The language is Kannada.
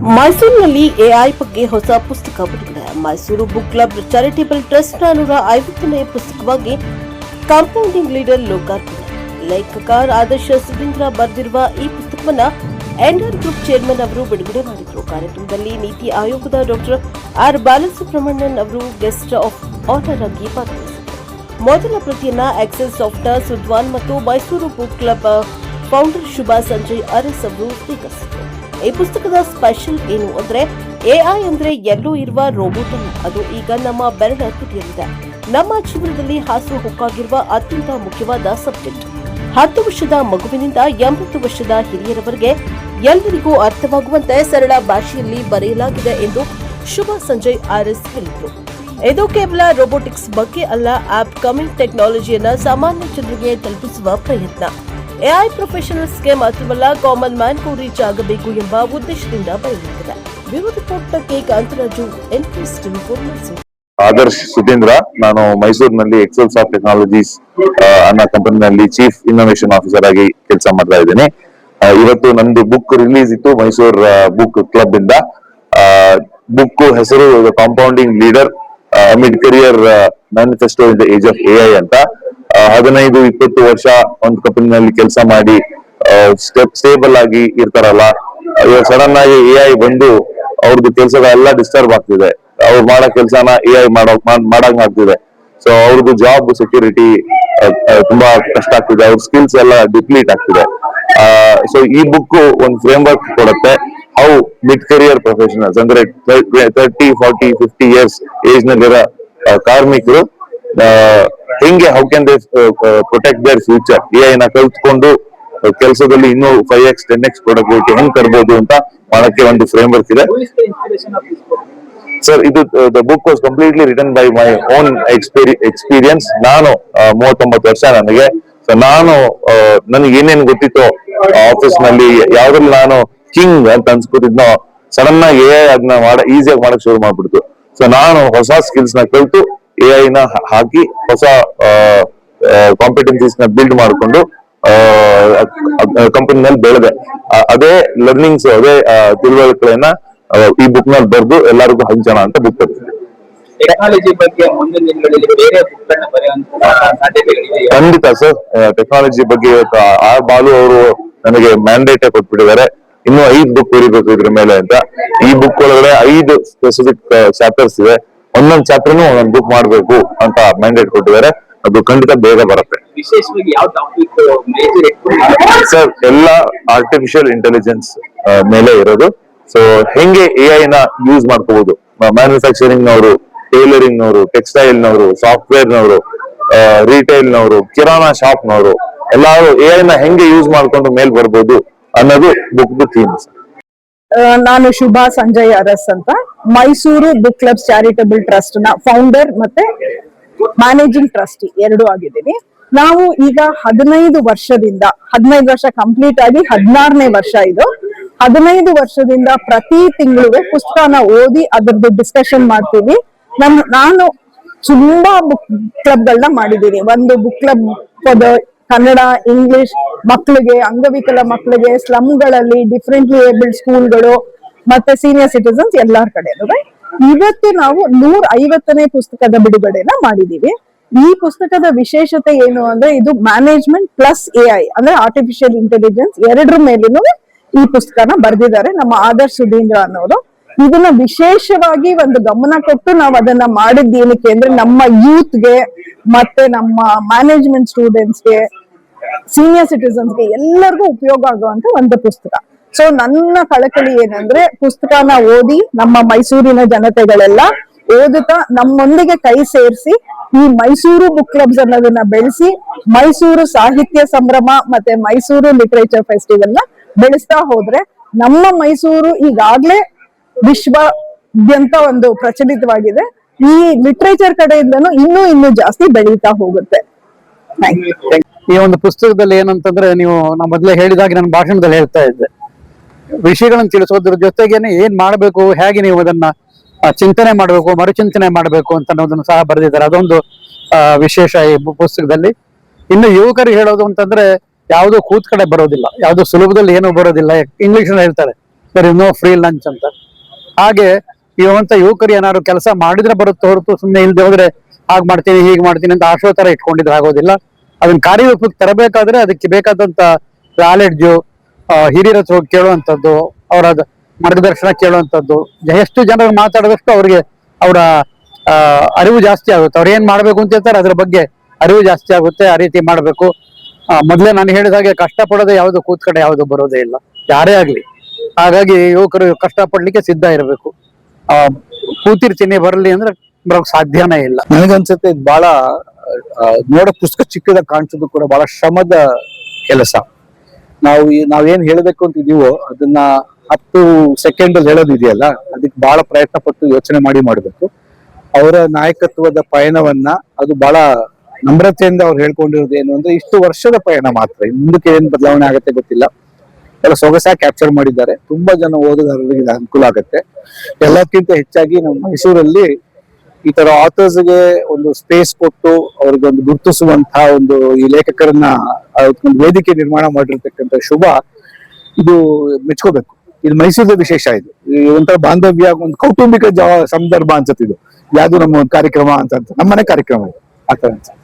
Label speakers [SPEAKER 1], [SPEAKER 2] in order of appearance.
[SPEAKER 1] ಮೈಸೂರಿನಲ್ಲಿ ಎಐ ಬಗ್ಗೆ ಹೊಸ ಪುಸ್ತಕ ಬಿಡುಗಡೆ. Mysuru book club charitable trust 450ನೇ ಪುಸ್ತಕವಾಗಿ ಕಾಂಪೌಂಡಿಂಗ್ ಲೀಡರ್ ಲೋಕಾರ್ಪಣೆ. ಲೇಖಕ ಆದರ್ಶ ಸುಧೀಂದ್ರ ಬರೆದಿರುವ ಈ ಪುಸ್ತಕವನ್ನು ಎಂಡರ್ ಗ್ರೂಪ್ ಚೇರ್ಮನ್ ಅವರು ಬಿಡುಗಡೆ ಮಾಡಿದರು. ಕಾರ್ಯಕ್ರಮದಲ್ಲಿ ನೀತಿ ಆಯೋಗದ ಡಾಕ್ಟರ್ ಆರ್ ಬಾಲಸುಬ್ರಹ್ಮಣ್ಯನ್ ಅವರು ಗೆಸ್ಟ್ ಆಫ್ ಆನರ್ ಆಗಿ ಭಾಗವಹಿಸಿದರು. ಮೊದಲ ಪ್ರತಿಯನ್ನ ಎಕ್ಸೆಲ್ ಸಾಫ್ಟ್ವೇರ್ ಸುದ್ವಾನ್ ಮತ್ತು Mysuru book club founder Shubha Sanjay Aras ಅವರು ಸ್ವೀಕರಿಸಿದರು. ಈ ಪುಸ್ತಕದ ಸ್ಪೆಷಲ್ ಏನು ಅಂದ್ರೆ ಎಐ ಅಂದ್ರೆ ಎಲ್ಲೂ ಇರುವ ರೋಬೋಟ್ ಅಲ್ಲ, ಅದು ಈಗ ನಮ್ಮ ಬೆರಳ ತುದಿಯಲ್ಲಿದೆ. ನಮ್ಮ ಜೀವನದಲ್ಲಿ ಹಾಸು ಹೊಕ್ಕಾಗಿರುವ ಅತ್ಯಂತ ಮುಖ್ಯವಾದ ಸಬ್ಜೆಕ್ಟ್. 10 ವರ್ಷದ ಮಗುವಿನಿಂದ 80 ವರ್ಷದ ಹಿರಿಯರವರೆಗೆ ಎಲ್ಲರಿಗೂ ಅರ್ಥವಾಗುವಂತೆ ಸರಳ ಭಾಷೆಯಲ್ಲಿ ಬರೆಯಲಾಗಿದೆ ಎಂದು ಶುಭಾ ಸಂಜಯ್ ಆರ್ಎಸ್ ಹೇಳಿದರು. ಇದು ಕೇವಲ ರೋಬೋಟಿಕ್ಸ್ ಬಗ್ಗೆ ಅಲ್ಲ, ಆಪ್ ಕಮಿಂಗ್ ಟೆಕ್ನಾಲಜಿಯನ್ನ ಸಾಮಾನ್ಯ ಜನರಿಗೆ ತಲುಪಿಸುವ ಪ್ರಯತ್ನ. ಎಐ ಪ್ರೊಫೆಷನಲ್ಸ್ಗೆ ಮಾತ್ರವಲ್ಲ, ಕಾಮನ್ ಮ್ಯಾನ್ ಕೂಡ ರೀಚ್ ಆಗಬೇಕು ಎಂಬ ಉದ್ದೇಶದಿಂದ ಬರೆಯಲಾಗಿದೆ. ಬ್ಯೂರೋ ರಿಪೋರ್ಟ್ ಕೇಕ್ ಅಂತರಾಜು,
[SPEAKER 2] ಆದರ್ಶ್ ಸುಧೀಂದ್ರ. ನಾನು ಮೈಸೂರಿನಲ್ಲಿ ಎಕ್ಸೆಲ್ ಸಾಫ್ಟ್ ಟೆಕ್ನಾಲಜೀಸ್ ಅನ್ನೋ ಕಂಪನಿನಲ್ಲಿ ಚೀಫ್ ಇನ್ನೋವೇಷನ್ ಆಫೀಸರ್ ಆಗಿ ಕೆಲಸ ಮಾಡ್ತಾ ಇದ್ದೀನಿ. ಇವತ್ತು ನಂದು ಬುಕ್ ರಿಲೀಸ್ ಇತ್ತು ಮೈಸೂರು ಬುಕ್ ಕ್ಲಬ್ ಇಂದ. ಬುಕ್ ಹೆಸರು compounding leader mid career manifesto in the age of AI ಅಂತ. 15-20 ವರ್ಷ ಒಂದು ಕಂಪನಿನಲ್ಲಿ ಕೆಲಸ ಮಾಡಿ ಸ್ಟೇಬಲ್ ಆಗಿ ಇರ್ತಾರಲ್ಲ, ಇವಾಗ ಸಡನ್ ಆಗಿ ಎಐ ಬಂದು ಅವ್ರದ್ದು ಕೆಲಸಗಳೆಲ್ಲ ಡಿಸ್ಟರ್ಬ್ ಆಗ್ತಿದೆ. ಅವ್ರು ಮಾಡೋ ಕೆಲಸನ ಎಐ ಮಾಡಂಗ್ ಆಗ್ತಿದೆ. ಸೊ ಅವ್ರದ್ದು ಜಾಬ್ ಸೆಕ್ಯೂರಿಟಿ ತುಂಬಾ ಕಷ್ಟ ಆಗ್ತಿದೆ, ಅವ್ರ ಸ್ಕಿಲ್ಸ್ ಎಲ್ಲ ಡಿಪ್ಲೀಟ್ ಆಗ್ತಿದೆ. ಸೊ ಈ ಬುಕ್ ಒಂದು ಫ್ರೇಮ್ ವರ್ಕ್ ಕೊಡುತ್ತೆ. ಹೌ ಮಿಡ್ ಕರಿಯರ್ ಪ್ರೊಫೆಷನಲ್ಸ್ ಅಂದ್ರೆ 30, 40, 50 ಇಯರ್ಸ್ ಏಜ್ ನಲ್ಲಿರೋ ಕಾರ್ಮಿಕರು ಹೆಂಗೆ how can they protect their future, AI ನ ಕಲ್ತ್ಕೊಂಡು ಕೆಲಸದಲ್ಲಿ ಇನ್ನೂ 5x 10x ಪ್ರೊಡಕ್ಟಿವಿಟಿ ಹೆಂಗ್ ತರಬಹುದು ಅಂತ ಮಾಡಕ್ಕೆ ಒಂದು ಫ್ರೇಮ್ ವರ್ಕ್ ಇದೆ. ಸರ್, ಇದು the book was completely written by my own experience. ನಾನು 39 ವರ್ಷ ನನಗೆ. ಸೊ ನನಗೆ ಏನೇನು ಗೊತ್ತಿತ್ತು ಆಫೀಸ್ ನಲ್ಲಿ, ಯಾವ್ದ್ರಲ್ಲಿ ನಾನು ಕಿಂಗ್ ಅಂತ ಅನ್ಸ್ಕೊತಿದ್ನೋ, ಸಡನ್ ಆಗಿ ಎಐ ಅದನ್ನ ಈಸಿಯಾಗಿ ಮಾಡಕ್ ಶುರು ಮಾಡ್ಬಿಡ್ತು. ಸೊ ನಾನು ಹೊಸ ಸ್ಕಿಲ್ಸ್ ನ ಕಲಿತು ಎಐ ನ ಹಾಕಿ ಹೊಸ ಕಾಂಪಿಟೆನ್ಸೀಸ್ ನ ಬಿಲ್ಡ್ ಮಾಡ್ಕೊಂಡು ಕಂಪನಿನಲ್ಲಿ ಬೆಳೆದೆ. ಅದೇ ಲರ್ನಿಂಗ್ಸ್, ಅದೇ ತಿಳುವಳಿಕೆಗಳನ್ನ ಈ ಬುಕ್ ನಲ್ಲಿ ಬರೆದು ಎಲ್ಲರಿಗೂ ಹಂಚೋಣ ಅಂತ ಬುಕ್ ಬರ್ತೀನಿ.
[SPEAKER 3] ಟೆಕ್ನಾಲಜಿ ಬಗ್ಗೆ ಮುಂದಿನ ದಿನಗಳಲ್ಲಿ ಬೇರೆ ಬುಕ್ಗಳನ್ನ ಬರೆಯುವಂತ ಸಾಧ್ಯತೆಗಳಿವೆ? ಖಂಡಿತ
[SPEAKER 2] ಸರ್. ಟೆಕ್ನಾಲಜಿ ಬಗ್ಗೆ ಇವತ್ತು ಆರ್ ಬಾಲು ಅವರು ನನಗೆ ಮ್ಯಾಂಡೇಟ್ ಕೊಟ್ಬಿಟ್ಟಿದ್ದಾರೆ. ಇನ್ನು 5 ಬುಕ್ ಬರೀಬೇಕು ಇದ್ರ ಮೇಲೆ ಅಂತ. ಈ ಬುಕ್ ಒಳಗಡೆ 5 ಸ್ಪೆಸಿಫಿಕ್ ಚಾಪ್ಟರ್ಸ್ ಇದೆ. ಒಂದೊಂದು ಚಾಪ್ಟರ್ನು ಒಂದೊಂದು ಬುಕ್ ಮಾಡ್ಬೇಕು ಅಂತ ಮ್ಯಾಂಡೇಟ್ ಕೊಟ್ಟಿದ್ದಾರೆ. ಅದು ಖಂಡಿತ ಬೇಗ ಬರುತ್ತೆ.
[SPEAKER 3] ವಿಶೇಷವಾಗಿ ಯಾವ ಟಾಪಿಕ್
[SPEAKER 2] ಸರ್, ಎಲ್ಲ ಆರ್ಟಿಫಿಷಿಯಲ್ ಇಂಟೆಲಿಜೆನ್ಸ್ ಮೇಲೆ ಇರೋದು. ಸೊ ಹೆಂಗೆ ಎಐ ನ ಯೂಸ್ ಮಾಡ್ಕೋಬಹುದು, ಮ್ಯಾನುಫ್ಯಾಕ್ಚರಿಂಗ್ ನವರು, ಟೈಲರಿಂಗ್ ನವರು, ಟೆಕ್ಸ್ಟೈಲ್ ನವರು, ಸಾಫ್ಟ್ವೇರ್ ನವರು, ರಿಟೈಲ್ ನವರು, ಕಿರಾಣಾ ಶಾಪ್ ನವರು ಎಲ್ಲಾರು ಎಐ ನ ಹೆಂಗೆ ಯೂಸ್ ಮಾಡ್ಕೊಂಡು ಮೇಲ್ ಬರ್ಬೋದು ಅನ್ನೋದು ಬುಕ್ ಥೀಮ್.
[SPEAKER 4] ನಾನು ಶುಭಾ ಸಂಜಯ್ ಅರಸ್ ಅಂತ, Mysuru book club charitable trust ನ ಫೌಂಡರ್ ಮತ್ತೆ ಮ್ಯಾನೇಜಿಂಗ್ ಟ್ರಸ್ಟಿ 2 ಆಗಿದ್ದೀನಿ. ನಾವು ಈಗ 15 ವರ್ಷ ಕಂಪ್ಲೀಟ್ ಆಗಿ 16ನೇ ವರ್ಷ ಇದು. 15 ವರ್ಷದಿಂದ ಪ್ರತಿ ತಿಂಗಳು ಪುಸ್ತಕನ ಓದಿ ಅದರದ್ದು ಡಿಸ್ಕಷನ್ ಮಾಡ್ತೀವಿ. ನಾನು ತುಂಬಾ ಬುಕ್ ಕ್ಲಬ್ ಗಳನ್ನ ಮಾಡಿದ್ದೀನಿ. ಒಂದು ಬುಕ್ ಕ್ಲಬ್ ಕನ್ನಡ, ಇಂಗ್ಲಿಷ್ ಮಕ್ಕಳಿಗೆ, ಅಂಗವಿಕಲ ಮಕ್ಕಳಿಗೆ, ಸ್ಲಮ್ಗಳಲ್ಲಿ, ಡಿಫ್ರೆಂಟ್ಲಿ ಏಬಲ್ಡ್ ಸ್ಕೂಲ್ಗಳು ಮತ್ತೆ ಸೀನಿಯರ್ ಸಿಟಿಸನ್ಸ್ ಎಲ್ಲಾರ ಕಡೆನೂ. ಇವತ್ತು ನಾವು 150ನೇ ಪುಸ್ತಕದ ಬಿಡುಗಡೆನ ಮಾಡಿದೀವಿ. ಈ ಪುಸ್ತಕದ ವಿಶೇಷತೆ ಏನು ಅಂದ್ರೆ, ಇದು ಮ್ಯಾನೇಜ್ಮೆಂಟ್ ಪ್ಲಸ್ ಎಐ ಅಂದ್ರೆ ಆರ್ಟಿಫಿಷಿಯಲ್ ಇಂಟೆಲಿಜೆನ್ಸ್ ಎರಡರ ಮೇಲೂ ಈ ಪುಸ್ತಕನ ಬರೆದಿದ್ದಾರೆ ನಮ್ಮ ಆದರ್ಶ್ ಸುಧೀಂದ್ರ ಅನ್ನೋರು. ಇದನ್ನ ವಿಶೇಷವಾಗಿ ಒಂದು ಗಮನ ಕೊಟ್ಟು ನಾವು ಅದನ್ನ ಮಾಡಿದ್ದೇನಕ್ಕೆ ಅಂದ್ರೆ, ನಮ್ಮ ಯೂತ್ಗೆ ಮತ್ತೆ ನಮ್ಮ ಮ್ಯಾನೇಜ್ಮೆಂಟ್ ಸ್ಟೂಡೆಂಟ್ಸ್ಗೆ, ಸೀನಿಯರ್ ಸಿಟಿಸನ್ಸ್ಗೆ ಎಲ್ಲರಿಗೂ ಉಪಯೋಗ ಆಗುವಂತ ಒಂದು ಪುಸ್ತಕ. ಸೊ ನನ್ನ ಕಳಕಳಿ ಏನಂದ್ರೆ, ಪುಸ್ತಕನ ಓದಿ ನಮ್ಮ ಮೈಸೂರಿನ ಜನತೆಗಳೆಲ್ಲ ಓದುತ್ತಾ ನಮ್ಮೊಂದಿಗೆ ಕೈ ಸೇರಿಸಿ ಈ ಮೈಸೂರು ಬುಕ್ ಕ್ಲಬ್ಸ್ ಅನ್ನೋದನ್ನ ಬೆಳೆಸಿ ಮೈಸೂರು ಸಾಹಿತ್ಯ ಸಂಭ್ರಮ ಮತ್ತೆ ಮೈಸೂರು ಲಿಟರೇಚರ್ ಫೆಸ್ಟಿವಲ್ ನ ಬೆಳೆಸ್ತಾ ಹೋದ್ರೆ ನಮ್ಮ ಮೈಸೂರು ಈಗಾಗ್ಲೇ ವಿಶ್ವಾದ್ಯಂತ ಒಂದು ಪ್ರಚಲಿತವಾಗಿದೆ. ಈ ಲಿಟರೇಚರ್ ಕಡೆಯಿಂದನೂ ಇನ್ನೂ ಜಾಸ್ತಿ ಬೆಳೀತಾ ಹೋಗುತ್ತೆ.
[SPEAKER 5] ಈ ಒಂದು ಪುಸ್ತಕದಲ್ಲಿ ಏನಂತಂದ್ರೆ, ನೀವು ನಾ ಮೊದಲೇ ಹೇಳಿದಾಗ ನನ್ನ ಭಾಷಣದಲ್ಲಿ ಹೇಳ್ತಾ ಇದ್ದೆ, ವಿಷಯಗಳನ್ನು ತಿಳಿಸೋದ್ರ ಜೊತೆಗೇನೆ ಏನ್ ಮಾಡ್ಬೇಕು, ಹೇಗೆ ನೀವು ಅದನ್ನ ಚಿಂತನೆ ಮಾಡ್ಬೇಕು, ಮರುಚಿಂತನೆ ಮಾಡ್ಬೇಕು ಅಂತ ಅನ್ನೋದನ್ನು ಸಹ ಬರೆದಿದ್ದಾರೆ. ಅದೊಂದು ವಿಶೇಷ ಈ ಪುಸ್ತಕದಲ್ಲಿ. ಇನ್ನು ಯುವಕರಿಗೆ ಹೇಳೋದು ಅಂತಂದ್ರೆ, ಯಾವುದು ಕೂತ್ ಕಡೆ ಬರೋದಿಲ್ಲ, ಯಾವುದು ಸುಲಭದಲ್ಲಿ ಏನು ಬರೋದಿಲ್ಲ. ಇಂಗ್ಲಿಷ್ ಹೇಳ್ತಾರೆ, there is no free lunch ಅಂತ. ಹಾಗೆ ಇರುವಂತ ಯುವಕರು ಏನಾದ್ರು ಕೆಲಸ ಮಾಡಿದ್ರೆ ಬರುತ್ತೆ ಹೊರತು ಸುಮ್ಮನೆ ಇಲ್ದೆ ಹೋದ್ರೆ ಹಾಗೆ ಮಾಡ್ತೀನಿ ಹೀಗೆ ಮಾಡ್ತೀನಿ ಅಂತ ಆಶ್ವಾತರ ಇಟ್ಕೊಂಡಿದ್ರೆ ಆಗೋದಿಲ್ಲ. ಅದನ್ನ ಕಾರ್ಯರೂಪಕ್ಕೆ ತರಬೇಕಾದ್ರೆ ಅದಕ್ಕೆ ಬೇಕಾದಂತ ನಾಲೆಡ್ಜು, ಹಿರಿಯರ ಹತ್ರ ಹೋಗಿ ಕೇಳುವಂಥದ್ದು, ಅವರ ಮಾರ್ಗದರ್ಶನ ಕೇಳುವಂಥದ್ದು, ಎಷ್ಟು ಜನರು ಮಾತಾಡಿದಷ್ಟು ಅವ್ರಿಗೆ ಅವರ ಅರಿವು ಜಾಸ್ತಿ ಆಗುತ್ತೆ. ಅವ್ರು ಏನ್ ಮಾಡ್ಬೇಕು ಅಂತ ಹೇಳ್ತಾರೆ ಅದ್ರ ಬಗ್ಗೆ ಅರಿವು ಜಾಸ್ತಿ ಆಗುತ್ತೆ. ಆ ರೀತಿ ಮಾಡ್ಬೇಕು. ಮೊದ್ಲೇ ನಾನು ಹೇಳಿದ ಹಾಗೆ ಕಷ್ಟಪಡೋದೇ ಯಾವ್ದು ಕೂತ್ ಕಡೆ ಯಾವ್ದು ಬರೋದೇ ಇಲ್ಲ, ಯಾರೇ ಆಗ್ಲಿ. ಹಾಗಾಗಿ ಯುವಕರು ಕಷ್ಟಪಡ್ಲಿಕ್ಕೆ ಸಿದ್ಧ ಇರಬೇಕು. ಕೂತಿರ್ತೀನಿ ಬರಲಿ ಅಂದ್ರೆ ಬರೋಕ್ ಸಾಧ್ಯನೇ ಇಲ್ಲ.
[SPEAKER 6] ನನಗನ್ಸುತ್ತೆ ಇದು ಬಹಳ ನೋಡೋ ಪುಸ್ತಕ ಚಿಕ್ಕದಾಗ ಕಾಣಿಸೋದು ಕೂಡ ಬಹಳ ಶ್ರಮದ ಕೆಲಸ. ನಾವೇನ್ ಹೇಳ್ಬೇಕು ಅಂತಿದೀವೋ ಅದನ್ನ 10 ಸೆಕೆಂಡ್ ಅಲ್ಲಿ ಹೇಳೋದಿದೆಯಲ್ಲ, ಅದಕ್ಕೆ ಬಹಳ ಪ್ರಯತ್ನ ಪಟ್ಟು ಯೋಚನೆ ಮಾಡಬೇಕು. ಅವರ ನಾಯಕತ್ವದ ಪಯಣವನ್ನ ಅದು ಬಹಳ ನಮ್ರತೆಯಿಂದ ಅವ್ರು ಹೇಳ್ಕೊಂಡಿರೋದು ಏನು ಅಂದ್ರೆ ಇಷ್ಟು ವರ್ಷದ ಪಯಣ ಮಾತ್ರ, ಮುಂದಕ್ಕೆ ಏನ್ ಬದಲಾವಣೆ ಆಗತ್ತೆ ಗೊತ್ತಿಲ್ಲ. ಎಲ್ಲ ಸೊಗಸಾಗಿ ಕ್ಯಾಪ್ಚರ್ ಮಾಡಿದ್ದಾರೆ. ತುಂಬಾ ಜನ ಓದುಗಾರರಿಗೆ ಅನುಕೂಲ ಆಗತ್ತೆ. ಎಲ್ಲಕ್ಕಿಂತ ಹೆಚ್ಚಾಗಿ ನಮ್ಮ ಮೈಸೂರಲ್ಲಿ ಈ ತರ ಆಥರ್ಸ್ಗೆ ಒಂದು ಸ್ಪೇಸ್ ಕೊಟ್ಟು ಅವ್ರಿಗೆ ಒಂದು ಗುರುತಿಸುವಂತಹ ಒಂದು ಈ ಲೇಖಕರನ್ನ ಒಂದು ವೇದಿಕೆ ನಿರ್ಮಾಣ ಮಾಡಿರ್ತಕ್ಕಂಥ ಶುಭ, ಇದು ಮೆಚ್ಕೋಬೇಕು. ಇದು ಮೈಸೂರದ ವಿಶೇಷ. ಇದು ಒಂಥರ ಬಾಂಧವ್ಯ, ಒಂದು ಕೌಟುಂಬಿಕ ಸಂದರ್ಭ ಅನ್ಸುತ್ತೆ ಇದು. ಯಾವ್ದು ನಮ್ಮ ಒಂದು ಕಾರ್ಯಕ್ರಮ ಅಂತ ನಮ್ಮನೆ ಕಾರ್ಯಕ್ರಮ ಇದು ಆ ತರ ಅನ್ಸುತ್ತೆ.